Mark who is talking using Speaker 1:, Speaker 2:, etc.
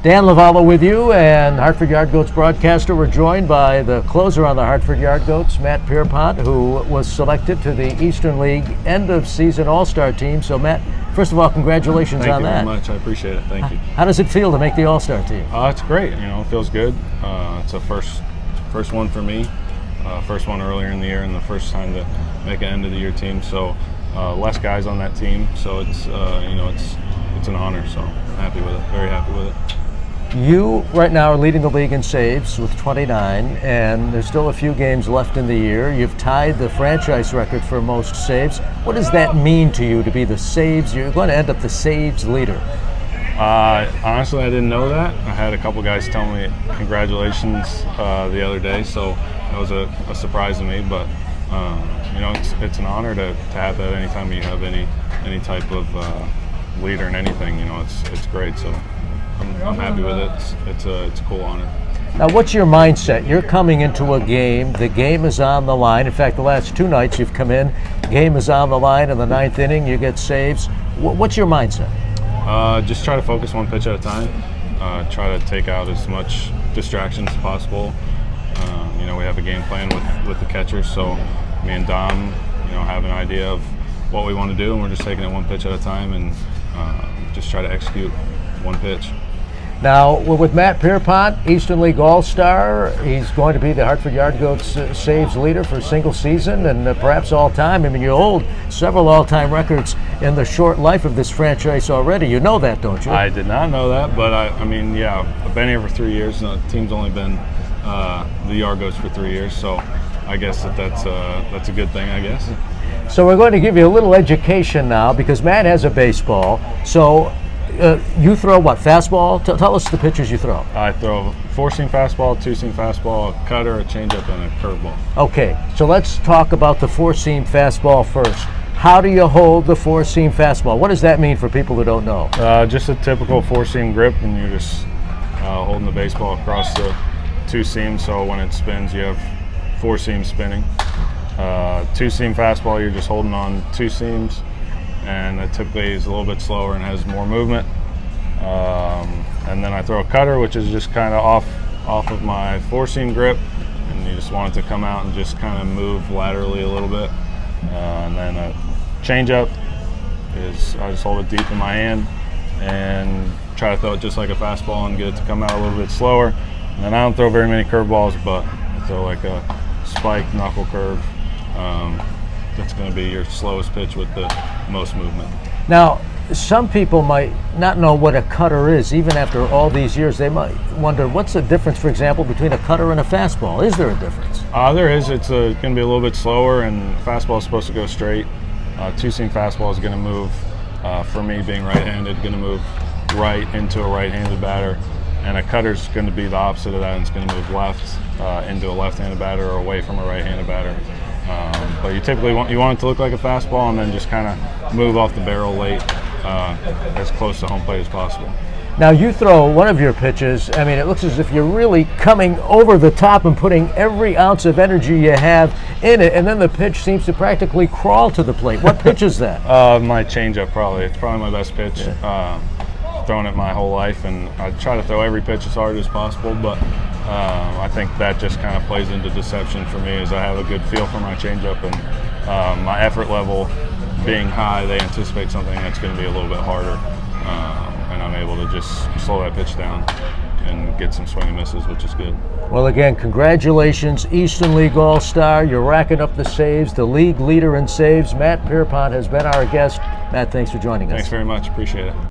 Speaker 1: Dan Lovallo with you, and Hartford Yard Goats broadcaster. We're joined by the closer on the Hartford Yard Goats, Matt Pierpont, who was selected to the Eastern League end-of-season All-Star team. So, Matt, first of all, congratulations on that.
Speaker 2: Thank you very much. I appreciate it. Thank you.
Speaker 1: How does it feel to make the All-Star team?
Speaker 2: It's great. It feels good. It's a first one for me. First one earlier in the year, and the first time to make an end-of-the-year team. So, less guys on that team. So it's an honor. So happy with it. Very happy with it.
Speaker 1: You right now are leading the league in saves with 29, and there's still a few games left in the year. You've tied the franchise record for most saves. What does that mean to you to be the saves? You're going to end up the saves leader.
Speaker 2: Honestly, I didn't know that. I had a couple guys tell me congratulations the other day, so that was a surprise to me. But it's an honor to have that anytime you have any type of leader in anything. It's great. So I'm happy with it. It's a cool honor.
Speaker 1: Now, what's your mindset? You're coming into a game. The game is on the line. In fact, the last two nights you've come in, game is on the line. In the ninth inning, you get saves. What's your mindset?
Speaker 2: Just try to focus one pitch at a time. Try to take out as much distraction as possible. We have a game plan with the catchers, so me and Dom, have an idea of what we want to do, and we're just taking it one pitch at a time and just try to execute one pitch.
Speaker 1: Now, we're with Matt Pierpont, Eastern League All-Star. He's going to be the Hartford Yard Goats saves leader for a single season and perhaps all time. I mean, you hold several all-time records in the short life of this franchise already. You know that, don't you?
Speaker 2: I did not know that, but I've been here for 3 years. The team's only been the Yard Goats for 3 years, so I guess that's a good thing, I guess.
Speaker 1: So we're going to give you a little education now because Matt has a baseball. So you throw what, fastball? Tell us the pitches you throw.
Speaker 2: I throw four-seam fastball, two-seam fastball, a cutter, a changeup, and a curveball.
Speaker 1: Okay, so let's talk about the four-seam fastball first. How do you hold the four-seam fastball? What does that mean for people who don't know?
Speaker 2: Just a typical four-seam grip, and you're just holding the baseball across the two seams, so when it spins, you have four seams spinning. Two-seam fastball, you're just holding on two seams, and it typically is a little bit slower and has more movement. And then I throw a cutter, which is just kind of off of my four-seam grip, and you just want it to come out and just kind of move laterally a little bit. And then a changeup is I just hold it deep in my hand and try to throw it just like a fastball and get it to come out a little bit slower. And then I don't throw very many curveballs, but I throw like a spike knuckle curve. That's going to be your slowest pitch with the most movement. Now,
Speaker 1: some people might not know what a cutter is. Even after all these years, they might wonder, what's the difference, for example, between a cutter and a fastball? Is there a difference?
Speaker 2: There is. It's going to be a little bit slower, and fastball is supposed to go straight. Two-seam fastball is going to move, for me being right-handed, going to move right into a right-handed batter. And a cutter is going to be the opposite of that, and it's going to move left into a left-handed batter or away from a right-handed batter. But you typically want it to look like a fastball and then just kind of move off the barrel late as close to home plate as possible.
Speaker 1: Now you throw one of your pitches, I mean, it looks as if you're really coming over the top and putting every ounce of energy you have in it, and then the pitch seems to practically crawl to the plate. What pitch is that?
Speaker 2: My changeup, probably. It's probably my best pitch. Yeah. Thrown it my whole life, and I try to throw every pitch as hard as possible, but I think that just kind of plays into deception for me as I have a good feel for my changeup, and my effort level being high, they anticipate something that's going to be a little bit harder, and I'm able to just slow that pitch down and get some swing and misses, which is good.
Speaker 1: Well, again, congratulations, Eastern League All-Star. You're racking up the saves, the league leader in saves. Matt Pierpont has been our guest. Matt, thanks for joining us.
Speaker 2: Thanks very much. Appreciate it.